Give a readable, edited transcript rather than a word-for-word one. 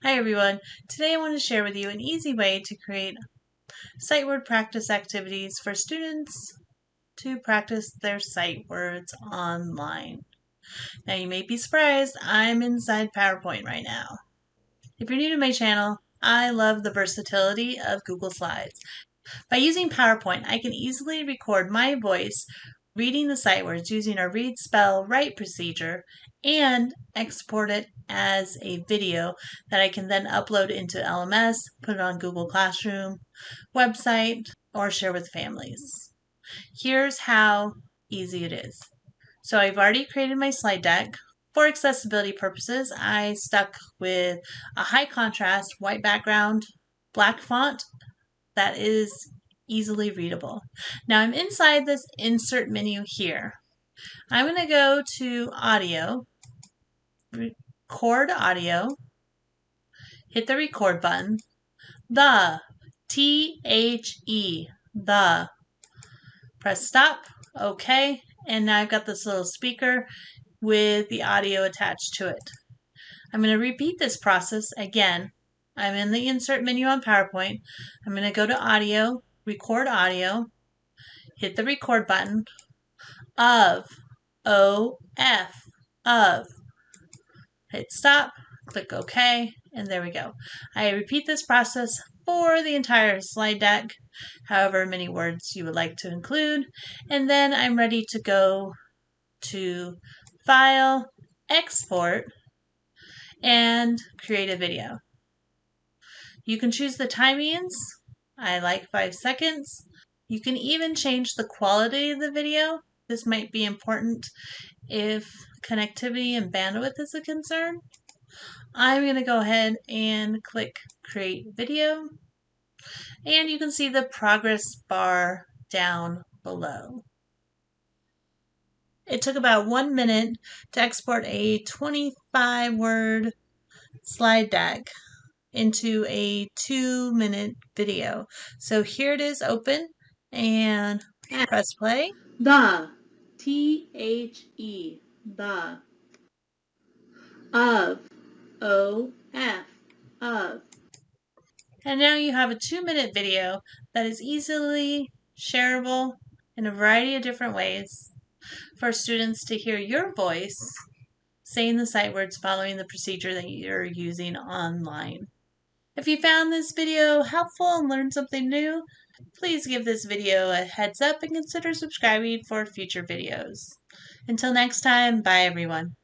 Hi everyone. Today I want to share with you an easy way to create sight word practice activities for students to practice their sight words online. Now you may be surprised, I'm inside PowerPoint right now. If you're new to my channel, I love the versatility of Google Slides. By using PowerPoint, I can easily record my voice reading the sight words using our read, spell, write procedure and export it as a video that I can then upload into LMS, put it on Google Classroom, website, or share with families. Here's how easy it is. So I've already created my slide deck. For accessibility purposes, I stuck with a high contrast white background, black font that is easily readable. Now I'm inside this insert menu here. I'm going to go to audio, record audio, hit the record button, T-H-E, press stop, okay, and now I've got this little speaker with the audio attached to it. I'm going to repeat this process again. I'm in the insert menu on PowerPoint. I'm going to go to audio, record audio, hit the record button, of, O-F, of. Hit stop, click OK, and there we go. I repeat this process for the entire slide deck, however many words you would like to include, and then I'm ready to go to File, Export, and create a video. You can choose the timings. I like 5 seconds. You can even change the quality of the video. This might be important if connectivity and bandwidth is a concern. I'm going to go ahead and click Create Video, and you can see the progress bar down below. It took about 1 minute to export a 25-word slide deck into a 2-minute video. So here it is open, and press play. T-H-E, of, O-F, of. And now you have a 2-minute video that is easily shareable in a variety of different ways for students to hear your voice saying the sight words following the procedure that you're using online. If you found this video helpful and learned something new, please give this video a heads up and consider subscribing for future videos. Until next time, bye everyone.